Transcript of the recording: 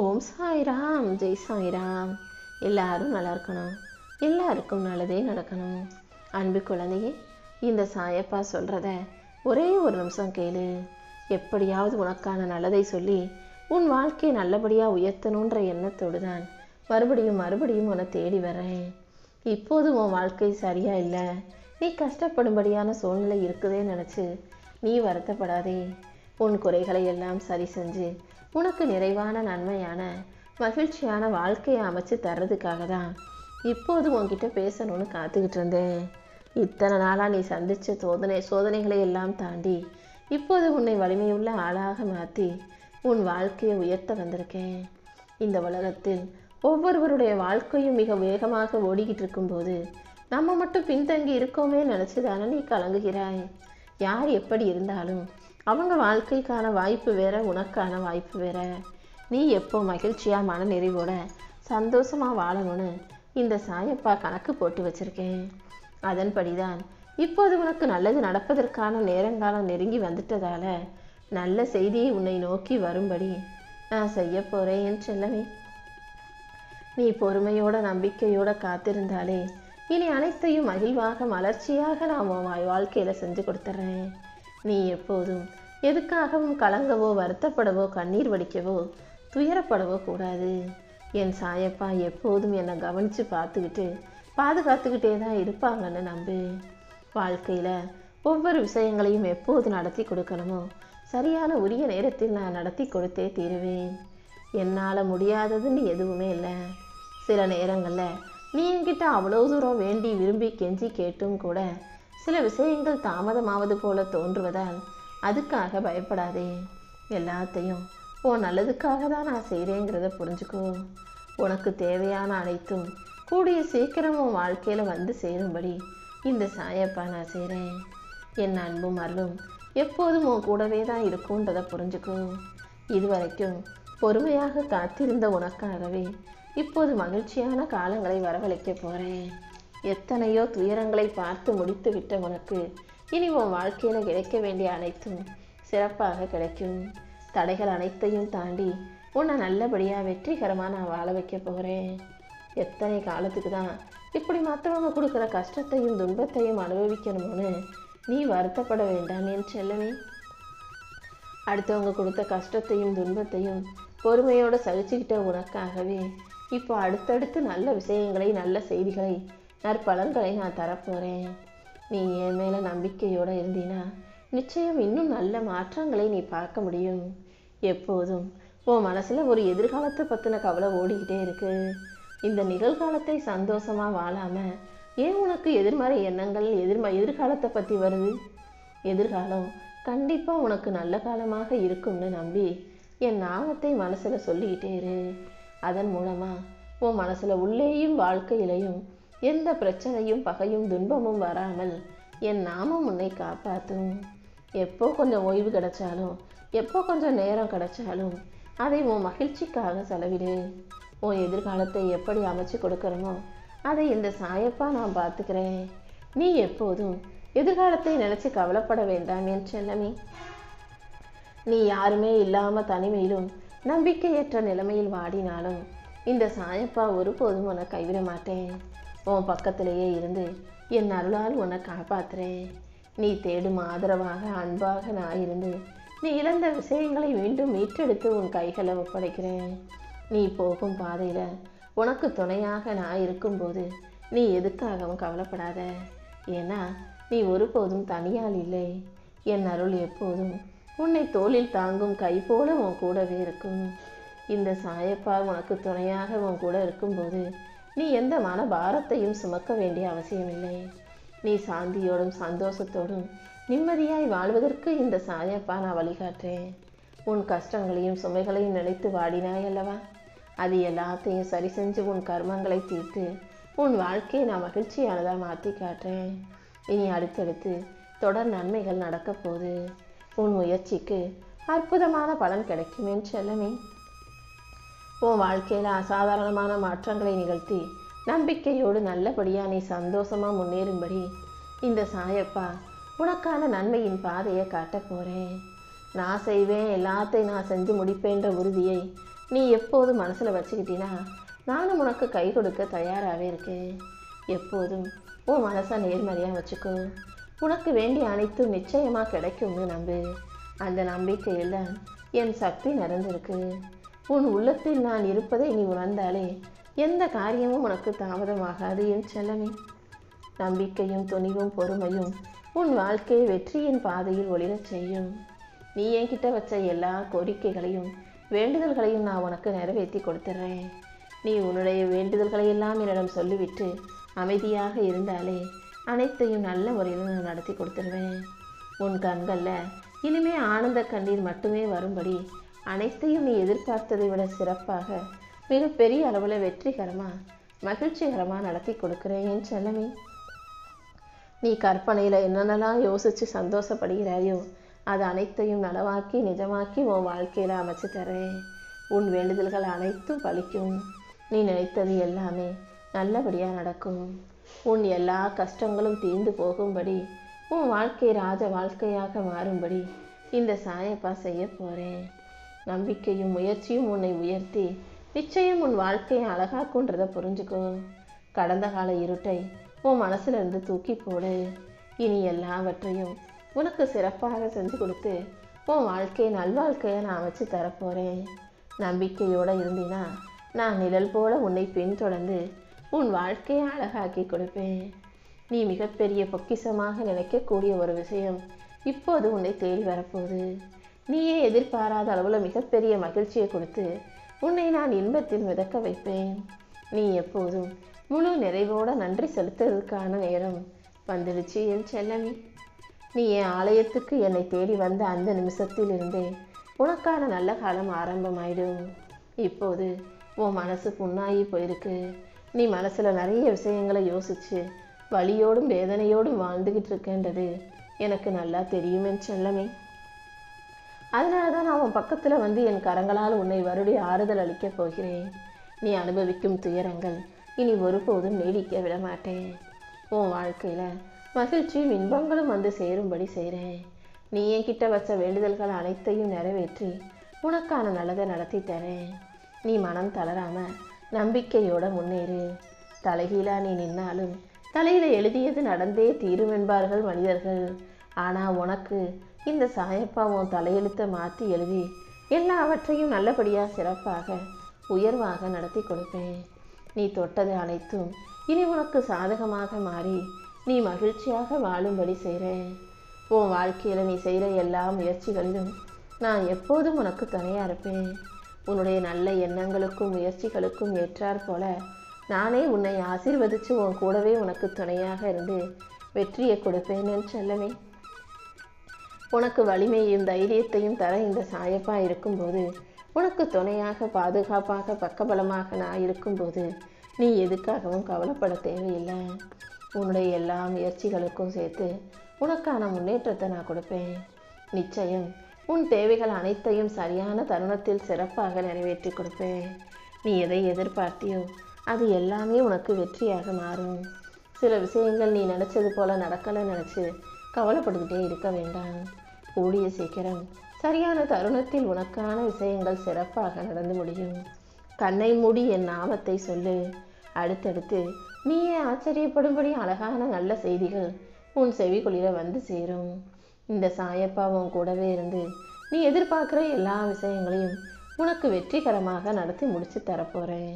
ஓம் சாய்ராம், ஜெய் சாய்ராம். எல்லாரும் நல்லா இருக்கணும், எல்லாருக்கும் நல்லதே நடக்கணும். அன்பு குழந்தையே, இந்த சாயப்பா சொல்கிறத ஒரே ஒரு நிமிஷம் கேளு. எப்படியாவது உனக்கான நல்லதை சொல்லி உன் வாழ்க்கையை நல்லபடியாக உயர்த்தணுன்ற எண்ணத்தோடு தான் மறுபடியும் மறுபடியும் உன்னை தேடி வரேன். இப்போது உன் வாழ்க்கை சரியா இல்லை, நீ கஷ்டப்படும்படியான சூழ்நிலை இருக்குதே நினச்சி நீ வருத்தப்படாதே. உன் குறைகளை எல்லாம் சரி செஞ்சு உனக்கு நிறைவான நன்மையான மகிழ்ச்சியான வாழ்க்கையை அமைச்சு தர்றதுக்காக தான் இப்போது உன்கிட்ட பேசணும்னு காத்துக்கிட்டு இருந்தேன். இத்தனை நாளாக நீ சந்தித்த சோதனைகளை எல்லாம் தாண்டி இப்போது உன்னை வலிமையுள்ள ஆளாக மாற்றி உன் வாழ்க்கையை உயர்த்த வந்திருக்கேன். இந்த உலகத்தில் ஒவ்வொருவருடைய வாழ்க்கையும் மிக வேகமாக ஓடிக்கிட்டு இருக்கும்போது நம்ம மட்டும் பின்தங்கி இருக்கோமே நினச்சிதானே நீ கலங்குகிறாய். யார் எப்படி இருந்தாலும் அவங்க வாழ்க்கைக்கான வாய்ப்பு வேற, உனக்கான வாய்ப்பு வேற. நீ எப்போ மகிழ்ச்சியாக மன நிறைவோட சந்தோஷமாக வாழணும்னு இந்த சாயப்பா கணக்கு போட்டு வச்சுருக்கேன். அதன்படி தான் இப்போது உனக்கு நல்லது நடப்பதற்கான நேரங்காலம் நெருங்கி வந்துட்டதால நல்ல செய்தியை உன்னை நோக்கி வரும்படி நான் செய்ய போகிறேன் என் செல்லமே. நீ பொறுமையோட நம்பிக்கையோட காத்திருந்தாலே இனி அனைத்தையும் மகிழ்வாக மலர்ச்சியாக நான் உன் வாழ்க்கையில் செஞ்சு கொடுத்துட்றேன். நீ எப்போதும் எதுக்காகவும் கலங்கவோ வருத்தப்படவோ கண்ணீர் வடிக்கவோ துயரப்படவோ கூடாது. என் சாயப்பா எப்போதும் என்னை கவனித்து பாதுகாத்துக்கிட்டே தான் இருப்பாங்கன்னு நம்பு. வாழ்க்கையில் ஒவ்வொரு விஷயங்களையும் எப்போது நடத்தி கொடுக்கணுமோ சரியான உரிய நேரத்தில் நான் நடத்தி கொடுத்தே தீருவேன். என்னால் முடியாததுன்னு எதுவுமே இல்லை. சில நேரங்களில் நீ என்கிட்ட அவ்வளோ தூரம் வேண்டி விரும்பி கெஞ்சி கேட்டும் கூட சில விஷயங்கள் தாமதமாவது போல தோன்றுவதால் அதுக்காக பயப்படாதே. எல்லாத்தையும் உன் நல்லதுக்காக தான் நான் செய்கிறேங்கிறத புரிஞ்சுக்கோ. உனக்கு தேவையான அனைத்தும் கூடிய சீக்கிரம் உன் வாழ்க்கையில் வந்து சேரும்படி இந்த சாயப்பா நான் செய்கிறேன். என் அன்பும் அருளும் எப்போதும் உன் கூடவே தான் இருக்கும்ன்றதை புரிஞ்சுக்கோ. இதுவரைக்கும் பொறுமையாக காத்திருந்த உனக்காகவே இப்போது மகிழ்ச்சியான காலங்களை வரவழைக்க போகிறேன். எத்தனையோ துயரங்களை பார்த்து முடித்து விட்ட உனக்கு இனி உன் வாழ்க்கையில் கிடைக்க வேண்டிய அனைத்தும் சிறப்பாக கிடைக்கும். தடைகள் அனைத்தையும் தாண்டி உன்னை நல்லபடியாக வெற்றிகரமாக நான் வாழ வைக்க போகிறேன். எத்தனை காலத்துக்கு தான் இப்படி மற்றவங்க கொடுக்குற கஷ்டத்தையும் துன்பத்தையும் அனுபவிக்கணும்னு நீ வருத்தப்பட வேண்டாம் என் செல்லமே. அடுத்தவங்க கொடுத்த கஷ்டத்தையும் துன்பத்தையும் பொறுமையோடு சகிச்சுக்கிட்ட உனக்காகவே இப்போ அடுத்தடுத்து நல்ல விஷயங்களை, நல்ல செய்திகளை, நற்பலன்களை நான் தரப்போகிறேன். நீ என் மேலே நம்பிக்கையோடு இருந்தீனா நிச்சயம் இன்னும் நல்ல மாற்றங்களை நீ பார்க்க முடியும். எப்போதும் உன் மனசில் ஒரு எதிர்காலத்தை பற்றின கவலை ஓடிக்கிட்டே இருக்கு. இந்த நிகழ்காலத்தை சந்தோஷமாக வாழாமல் ஏன் உனக்கு எதிர்மறை எண்ணங்கள் எதிர்காலத்தை பற்றி வருது? எதிர்காலம் கண்டிப்பாக உனக்கு நல்ல காலமாக இருக்கும்னு நம்பி என் நாமத்தை மனசில் சொல்லிக்கிட்டே இரு. அதன் மூலமாக உன் மனசில் உள்ளேயும் வாழ்க்கையிலையும் எந்த பிரச்சனையும் பகையும் துன்பமும் வராமல் என் நாமம் உன்னை காப்பாற்றும். எப்போ கொஞ்சம் ஓய்வு கிடைச்சாலும், எப்போ கொஞ்சம் நேரம் கிடைச்சாலும் அதை உன் மகிழ்ச்சிக்காக செலவிடு. உன் எதிர்காலத்தை எப்படி அமைச்சு கொடுக்கணுமோ அதை இந்த சாயப்பா நான் பார்த்துக்கிறேன். நீ எப்போதும் எதிர்காலத்தை நினச்சி கவலைப்பட வேண்டாம் என் செல்லமே. நீ யாருமே இல்லாமல் தனிமையிலும் நம்பிக்கையற்ற நிலைமையில் வாடினாலும் இந்த சாயப்பா ஒருபோதும் உன்னை கைவிட மாட்டேன். உன் பக்கத்திலேயே இருந்து என் அருளால் உன்னை காப்பாற்றுறேன். நீ தேடும் ஆதரவாக அன்பாக நான் இருந்து நீ இழந்த விஷயங்களை மீண்டும் மீட்டெடுத்து உன் கைகளை ஒப்படைக்கிறேன். நீ போகும் பாதையில் உனக்கு துணையாக நான் இருக்கும்போது நீ எதுக்காகவும் கவலைப்படாத. ஏன்னா நீ ஒருபோதும் தனியால் இல்லை. என் அருள் எப்போதும் உன்னை தோளில் தாங்கும் கை போல உன் கூடவே இருக்கும். இந்த சாயப்பா உனக்கு துணையாக உன் கூட இருக்கும்போது நீ எந்த மன பாரத்தையும் சுமக்க வேண்டிய அவசியமில்லை. நீ சாந்தியோடும் சந்தோஷத்தோடும் நிம்மதியாய் வாழ்வதற்கு இந்த சாயப்பா நான் வழிகாட்டுறேன். உன் கஷ்டங்களையும் சுமைகளையும் நினைத்து வாடினாய் அல்லவா, அது எல்லாத்தையும் சரி செஞ்சு உன் கர்மங்களை தீர்த்து உன் வாழ்க்கையை நான் மகிழ்ச்சியானதாக மாற்றி காட்டுறேன். இனி அடுத்தடுத்து தொடர் நன்மைகள் நடக்க போகுது. உன் முயற்சிக்கு அற்புதமான பலன் கிடைக்குமே செல்லமே. உன் வாழ்க்கையில் அசாதாரணமான மாற்றங்களை நிகழ்த்தி நம்பிக்கையோடு நல்லபடியாக நீ சந்தோஷமாக முன்னேறும்படி இந்த சாயப்பா உனக்கான நன்மையின் பாதையை காட்ட போகிறேன். நான் செய்வேன், எல்லாத்தையும் நான் செஞ்சு முடிப்பேன்ற உறுதியை நீ எப்போதும் மனசில் வச்சுக்கிட்டினா நானும் உனக்கு கை கொடுக்க தயாராகவே இருக்கேன். எப்போதும் உன் மனசை நேர்மறையாக வச்சுக்கோ. உனக்கு வேண்டிய அனைத்தும் நிச்சயமாக கிடைக்கும்னு நம்பு. அந்த நம்பிக்கையில் என் சக்தி நிறைந்திருக்கு. உன் உள்ளத்தில் நான் இருப்பதை நீ உணர்ந்தாலே எந்த காரியமும் உனக்கு தாமதமாகாது என் செல்லமே. நம்பிக்கையும் துணிவும் பொறுமையும் உன் வாழ்க்கையை வெற்றியின் பாதையில் ஒளிரச் செய்யும். நீ என்கிட்ட வச்ச எல்லா கோரிக்கைகளையும் வேண்டுதல்களையும் நான் உனக்கு நிறைவேற்றி கொடுத்துட்றேன். நீ உன்னுடைய வேண்டுதல்களை எல்லாம் என்னிடம் சொல்லிவிட்டு அமைதியாக இருந்தாலே அனைத்தையும் நல்ல முறையில் நான் நடத்தி கொடுத்துருவேன். உன் கண்களில் இனிமே ஆனந்த கண்ணீர் மட்டுமே வரும்படி அனைத்தையும் நீ எதிர்பார்த்ததை விட சிறப்பாக மிகப்பெரிய அளவில் வெற்றிகரமாக மகிழ்ச்சிகரமாக நடத்தி கொடுக்குறேன் என் செல்லமே. நீ கற்பனையில் என்னென்னலாம் யோசித்து சந்தோஷப்படுகிறாயோ அது அனைத்தையும் நனவாக்கி நிஜமாக்கி உன் வாழ்க்கையில் அமைச்சு தரேன். உன் வேண்டுதல்கள் அனைத்தும் பலிக்கும். நீ நினைத்தது எல்லாமே நல்லபடியாக நடக்கும். உன் எல்லா கஷ்டங்களும் தீர்ந்து போகும்படி உன் வாழ்க்கை ராஜ வாழ்க்கையாக மாறும்படி இந்த சாயப்பா செய்ய போகிறேன். நம்பிக்கையும் முயற்சியும் உன்னை உயர்த்தி நிச்சயம் உன் வாழ்க்கையை அழகாக்குன்றதை புரிஞ்சுக்கோ. கடந்த கால இருட்டை உன் மனசுலேருந்து தூக்கி போடு. இனி எல்லாவற்றையும் உனக்கு சிறப்பாக செஞ்சு கொடுத்து உன் வாழ்க்கையை நல்வாழ்க்கையை நான் அமைச்சு தரப்போகிறேன். நம்பிக்கையோடு இருந்தினா நான் நிழல் போல உன்னை பின்தொடர்ந்து உன் வாழ்க்கையை அழகாக்கி கொடுப்பேன். நீ மிகப்பெரிய பொக்கிஷமாக நினைக்கக்கூடிய ஒரு விஷயம் இப்போது உன்னை தேடி வரப்போகுது. நீயே எதிர்பாராத அளவில் மிகப்பெரிய மகிழ்ச்சியை கொடுத்து உன்னை நான் இன்பத்தில் மிதக்க வைப்பேன். நீ எப்போதும் முழு நிறைவோடு நன்றி செலுத்துறதுக்கான நேரம் வந்துடுச்சு என் செல்லமே. நீ என் ஆலயத்துக்கு என்னை தேடி வந்த அந்த நிமிஷத்தில் இருந்தே உனக்கான நல்ல காலம் ஆரம்பமாயிடும். இப்போது உன் மனசு புண்ணாகி போயிருக்கு. நீ மனசில் நிறைய விஷயங்களை யோசித்து வலியோடும் வேதனையோடும் வாழ்ந்துக்கிட்டு இருக்கேன்றது எனக்கு நல்லா தெரியும் என் செல்லமே. அதனால தான் நான் உன் பக்கத்தில் வந்து என் கரங்களால் உன்னை வருடி ஆறுதல் அளிக்கப் போகிறேன். நீ அனுபவிக்கும் துயரங்கள் இனி ஒருபோதும் நீடிக்க விட மாட்டேன். உன் வாழ்க்கையில் மகிழ்ச்சியும் இன்பங்களும் வந்து சேரும்படி செய்கிறேன். நீ என்கிட்ட வச்ச வேண்டுதல்கள் அனைத்தையும் நிறைவேற்றி உனக்கான நல்லதை நடத்தி தரேன். நீ மனம் தளராமல் நம்பிக்கையோடு முன்னேறு. தலைகீழாக நீ நின்னாலும் தலையில் எழுதியது நடந்தே தீரும் என்பார்கள் மனிதர்கள். ஆனால் உனக்கு இந்த சாயப்பா உன் தலையெழுத்தை மாற்றி எழுதி எல்லாவற்றையும் நல்லபடியாக சிறப்பாக உயர்வாக நடத்தி கொடுப்பேன். நீ தொட்டது அனைத்தும் இனி உனக்கு சாதகமாக மாறி நீ மகிழ்ச்சியாக வாழும்படி செய்கிறேன். உன் வாழ்க்கையில் நீ செய்கிற எல்லா முயற்சிகளிலும் நான் எப்போதும் உனக்கு துணையாக இருப்பேன். உன்னுடைய நல்ல எண்ணங்களுக்கும் முயற்சிகளுக்கும் ஏற்றாற் போல நானே உன்னை ஆசீர்வதித்து உன் கூடவே உனக்கு துணையாக இருந்து வெற்றியை கொடுப்பேன் என் செல்லமே. உனக்கு வலிமையும் தைரியத்தையும் தர இந்த சாயப்பா இருக்கும்போது, உனக்கு துணையாக பாதுகாப்பாக பக்கபலமாக நான் இருக்கும்போது நீ எதுக்காகவும் கவலைப்பட தேவையில்லை. உன்னுடைய எல்லா முயற்சிகளுக்கும் சேர்த்து உனக்கான முன்னேற்றத்தை நான் கொடுப்பேன். நிச்சயம் உன் தேவைகள் அனைத்தையும் சரியான தருணத்தில் சிறப்பாக நிறைவேற்றி கொடுப்பேன். நீ எதை எதிர்பார்த்தியோ அது எல்லாமே உனக்கு வெற்றியாக மாறும். சில விஷயங்கள் நீ நினச்சது போல் நடக்கலை நினச்சி கவலைப்பட்டுக்கிட்டே இருக்க வேண்டாம். கூடிய சீக்கிரம் சரியான தருணத்தில் உனக்கான விஷயங்கள் சிறப்பாக நடந்து முடியும். கண்ணை மூடி என் நாமத்தை சொல்லு. அடுத்தடுத்து நீயே ஆச்சரியப்படும்படி அழகான நல்ல செய்திகள் உன் செவிக்குளிர வந்து சேரும். இந்த சாயப்பா உன் கூடவே இருந்து நீ எதிர்பார்க்குற எல்லா விஷயங்களையும் உனக்கு வெற்றிகரமாக நடத்தி முடிச்சு தரப்போகிறேன்.